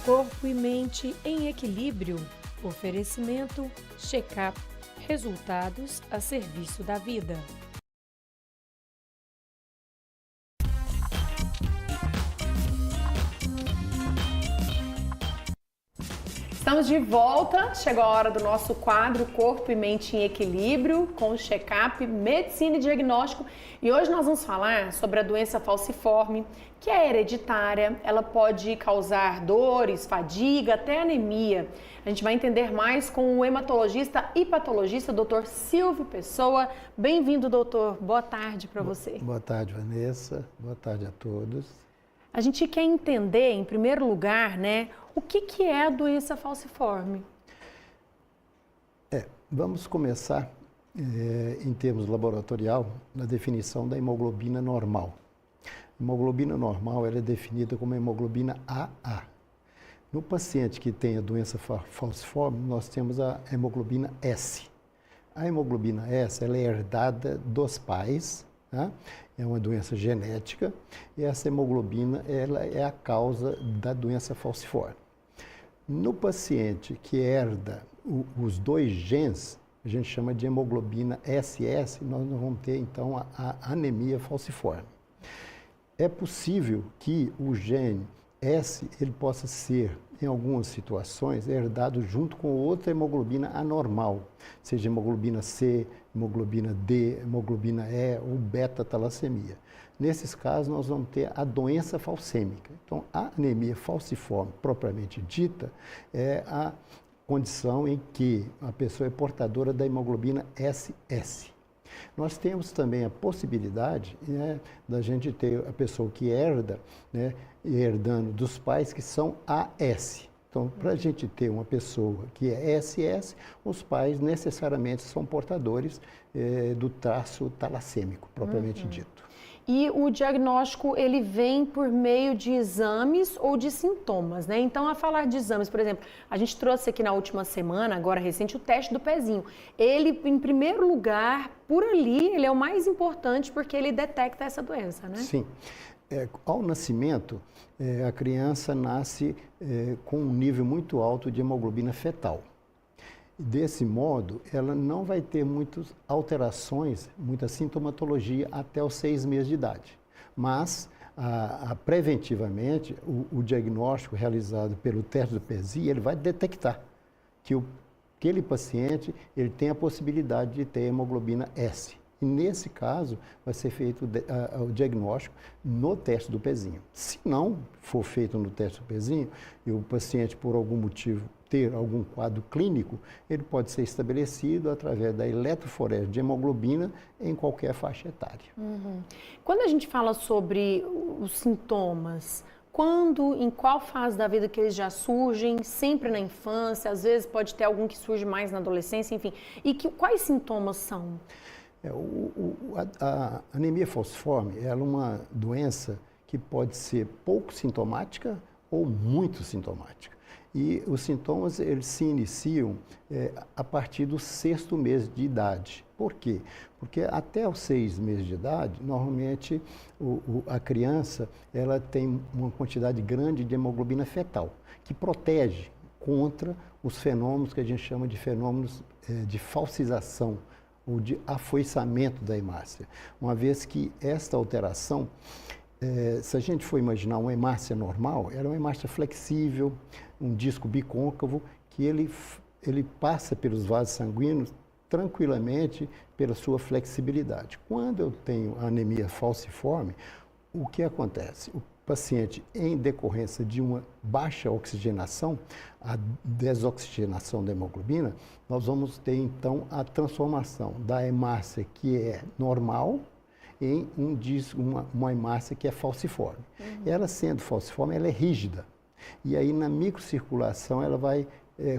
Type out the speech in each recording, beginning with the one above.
Corpo e mente em equilíbrio. Oferecimento Checkup. Resultados a serviço da vida. Estamos de volta, chegou a hora do nosso quadro Corpo e Mente em Equilíbrio, com check-up, medicina e diagnóstico. E hoje nós vamos falar sobre a doença falciforme, que é hereditária, ela pode causar dores, fadiga, até anemia. A gente vai entender mais com o hematologista e patologista, Dr. Silvio Pessoa. Bem-vindo, doutor. Boa tarde para você. Boa tarde, Vanessa. Boa tarde a todos. A gente quer entender, em primeiro lugar, né, o que é a doença falciforme? Vamos começar, em termos laboratorial, na definição da hemoglobina normal. A hemoglobina normal ela é definida como hemoglobina AA. No paciente que tem a doença falciforme, nós temos a hemoglobina S. A hemoglobina S ela é herdada dos pais, tá? É uma doença genética e essa hemoglobina ela é a causa da doença falciforme. No paciente que herda os dois genes, a gente chama de hemoglobina SS, nós vamos ter então a anemia falciforme. É possível que o gene S ele possa ser, em algumas situações, herdado junto com outra hemoglobina anormal, seja hemoglobina C, hemoglobina D, hemoglobina E ou beta-talassemia. Nesses casos, nós vamos ter a doença falcêmica. Então, a anemia falciforme, propriamente dita, é a condição em que a pessoa é portadora da hemoglobina SS. Nós temos também a possibilidade, né, da gente ter a pessoa que herda, né, herdando dos pais que são AS. Então, para a gente ter uma pessoa que é SS, os pais necessariamente são portadores do traço talassêmico, propriamente dito. E o diagnóstico, ele vem por meio de exames ou de sintomas, né? Então, a falar de exames, por exemplo, a gente trouxe aqui na última semana, agora recente, o teste do pezinho. Ele, em primeiro lugar, por ali, ele é o mais importante porque ele detecta essa doença, né? Sim. Ao nascimento, a criança nasce com um nível muito alto de hemoglobina fetal. Desse modo, ela não vai ter muitas alterações, muita sintomatologia até os 6 meses de idade. Mas, preventivamente, o diagnóstico realizado pelo teste do PESI, ele vai detectar que aquele paciente ele tem a possibilidade de ter hemoglobina S. E nesse caso, vai ser feito o diagnóstico no teste do pezinho. Se não for feito no teste do pezinho e o paciente, por algum motivo, ter algum quadro clínico, ele pode ser estabelecido através da eletroforese de hemoglobina em qualquer faixa etária. Quando a gente fala sobre os sintomas, em qual fase da vida que eles já surgem? Sempre na infância, às vezes pode ter algum que surge mais na adolescência, enfim. E quais sintomas são? A anemia falciforme ela é uma doença que pode ser pouco sintomática ou muito sintomática. E os sintomas eles se iniciam a partir do 6º mês de idade. Por quê? Porque até os 6 meses de idade, normalmente a criança ela tem uma quantidade grande de hemoglobina fetal, que protege contra os fenômenos que a gente chama de fenômenos de falcização, ou de afoiçamento da hemácia. Uma vez que esta alteração, se a gente for imaginar uma hemácia normal, ela é uma hemácia flexível, um disco bicôncavo, que ele passa pelos vasos sanguíneos tranquilamente pela sua flexibilidade. Quando eu tenho anemia falciforme, o que acontece? O paciente, em decorrência de uma baixa oxigenação, a desoxigenação da hemoglobina, nós vamos ter então a transformação da hemácia que é normal em uma hemácia que é falciforme. Ela sendo falciforme, ela é rígida. E aí na microcirculação ela vai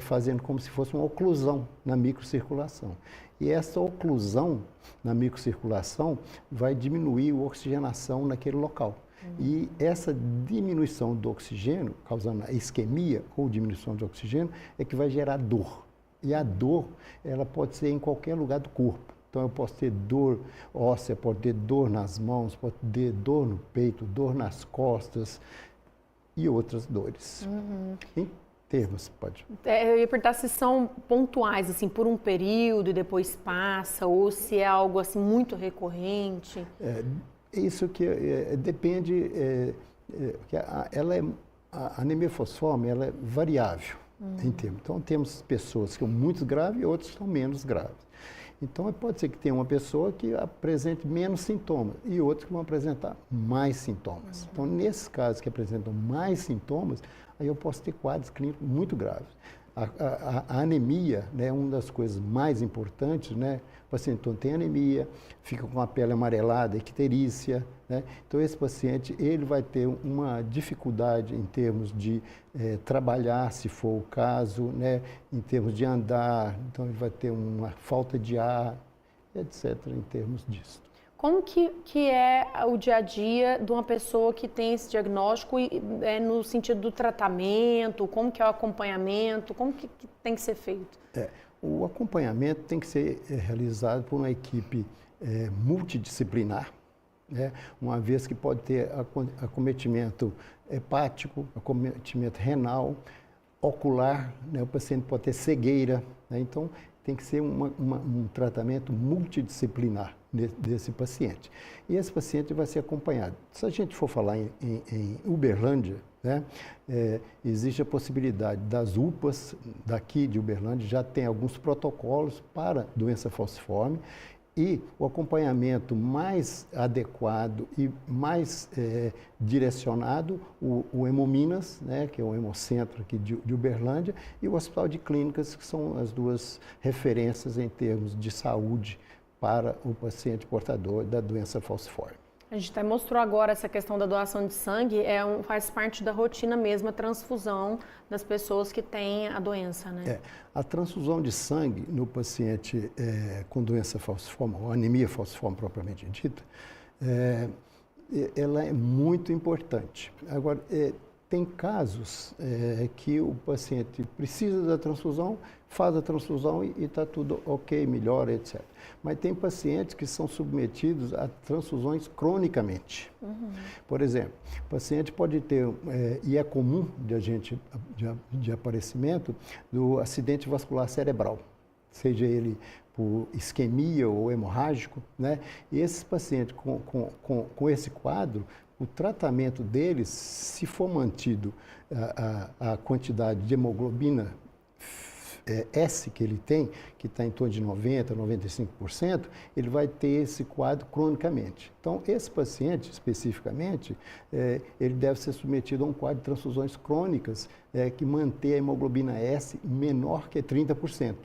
fazendo como se fosse uma oclusão na microcirculação. E essa oclusão na microcirculação vai diminuir a oxigenação naquele local. E essa diminuição do oxigênio, causando a isquemia ou diminuição de oxigênio, é que vai gerar dor. E a dor, ela pode ser em qualquer lugar do corpo. Então, eu posso ter dor óssea, pode ter dor nas mãos, pode ter dor no peito, dor nas costas. e outras dores. Em termos, pode. Eu ia perguntar se são pontuais, assim, por um período e depois passa, ou se é algo assim muito recorrente. Isso que depende, que a anemia falciforme ela é variável em termos. Então temos pessoas que são muito graves e outras que são menos graves. Então pode ser que tenha uma pessoa que apresente menos sintomas e outras que vão apresentar mais sintomas. Então nesses casos que apresentam mais sintomas, aí eu posso ter quadros clínicos muito graves. A anemia, né, é uma das coisas mais importantes, né? O paciente então, tem anemia, fica com a pele amarelada, icterícia, né? Então esse paciente ele vai ter uma dificuldade em termos de trabalhar, se for o caso, né? Em termos de andar, então ele vai ter uma falta de ar, etc. em termos disso. Como que é o dia a dia de uma pessoa que tem esse diagnóstico no sentido do tratamento, como que é o acompanhamento, como que tem que ser feito? O acompanhamento tem que ser realizado por uma equipe multidisciplinar, né? Uma vez que pode ter acometimento hepático, acometimento renal, ocular, né? O paciente pode ter cegueira, né? Então tem que ser um tratamento multidisciplinar desse paciente. E esse paciente vai ser acompanhado. Se a gente for falar em Uberlândia, né, existe a possibilidade das UPAs daqui de Uberlândia, já tem alguns protocolos para doença falciforme e o acompanhamento mais adequado e mais direcionado, o Hemominas, né, que é o Hemocentro aqui de Uberlândia, e o Hospital de Clínicas, que são as duas referências em termos de saúde para o paciente portador da doença falciforme. A gente até mostrou agora essa questão da doação de sangue, faz parte da rotina mesmo, a transfusão das pessoas que têm a doença, né? A transfusão de sangue no paciente com doença falciforme, ou anemia falciforme propriamente dita, ela é muito importante. Agora, tem casos que o paciente precisa da transfusão, faz a transfusão e está tudo ok, melhora, etc. Mas tem pacientes que são submetidos a transfusões cronicamente. Por exemplo, o paciente pode ter, e é comum de aparecimento, do acidente vascular cerebral, seja ele por isquemia ou hemorrágico, né? E esses pacientes com esse quadro, o tratamento deles, se for mantido a quantidade de hemoglobina S que ele tem, que está em torno de 90%, 95%, ele vai ter esse quadro cronicamente. Então, esse paciente, especificamente, ele deve ser submetido a um quadro de transfusões crônicas que mantém a hemoglobina S menor que 30%.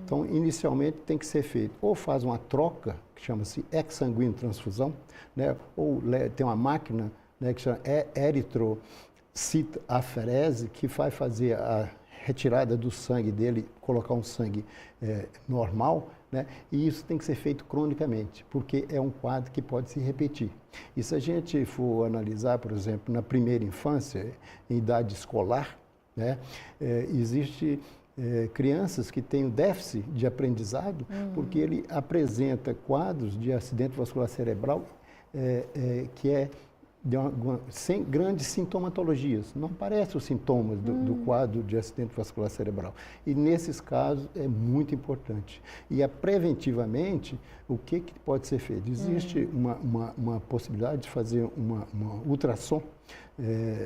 Então, inicialmente, tem que ser feito, ou faz uma troca, que chama-se exsanguíneo transfusão, né, ou tem uma máquina, né, que chama eritrocitaferese, que vai fazer a retirada do sangue dele, colocar um sangue normal, né? E isso tem que ser feito cronicamente, porque é um quadro que pode se repetir. E se a gente for analisar, por exemplo, na primeira infância, em idade escolar, né, existe crianças que têm um déficit de aprendizado, porque ele apresenta quadros de acidente vascular cerebral que sem grandes sintomatologias, não aparecem os sintomas do quadro de acidente vascular cerebral. E nesses casos é muito importante. E preventivamente, o que pode ser feito? Existe uma possibilidade de fazer uma ultrassom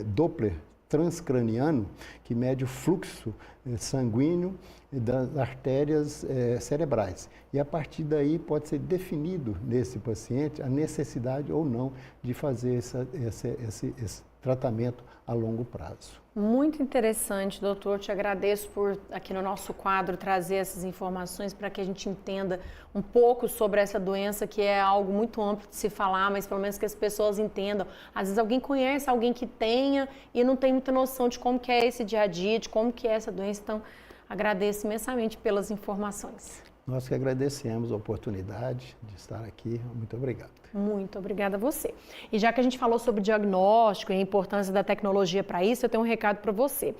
Doppler transcraniano que mede o fluxo sanguíneo das artérias cerebrais. E a partir daí pode ser definido nesse paciente a necessidade ou não de fazer esse tratamento a longo prazo. Muito interessante, doutor. Te agradeço por, aqui no nosso quadro, trazer essas informações para que a gente entenda um pouco sobre essa doença, que é algo muito amplo de se falar, mas pelo menos que as pessoas entendam. Às vezes alguém conhece alguém que tenha e não tem muita noção de como que é esse dia a dia, de como que é essa doença. Então, agradeço imensamente pelas informações. Nós que agradecemos a oportunidade de estar aqui. Muito obrigado. Muito obrigada a você. E já que a gente falou sobre diagnóstico e a importância da tecnologia para isso, eu tenho um recado para você.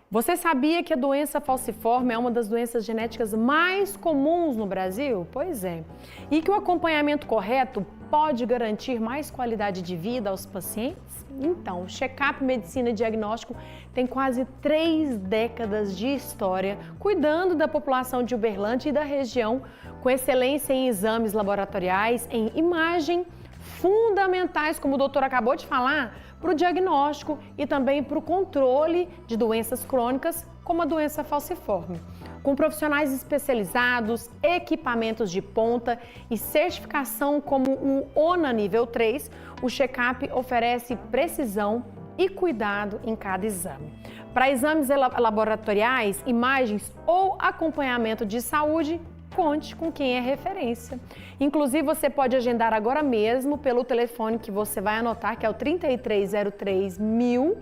Você sabia que a doença falciforme é uma das doenças genéticas mais comuns no Brasil? Pois é. E que o acompanhamento correto pode garantir mais qualidade de vida aos pacientes? Então, o Check-up Medicina e Diagnóstico tem quase 3 décadas de história cuidando da população de Uberlândia e da região, com excelência em exames laboratoriais, em imagem, fundamentais, como o doutor acabou de falar, para o diagnóstico e também para o controle de doenças crônicas, como a doença falciforme. Com profissionais especializados, equipamentos de ponta e certificação como o ONA nível 3, o check-up oferece precisão e cuidado em cada exame. Para exames laboratoriais, imagens ou acompanhamento de saúde, conte com quem é referência. Inclusive, você pode agendar agora mesmo pelo telefone que você vai anotar, que é o 3303.000.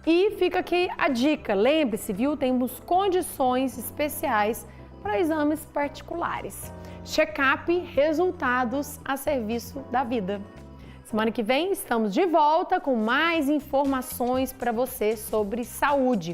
E fica aqui a dica, lembre-se, viu? Temos condições especiais para exames particulares. Check-up, resultados a serviço da vida. Semana que vem estamos de volta com mais informações para você sobre saúde.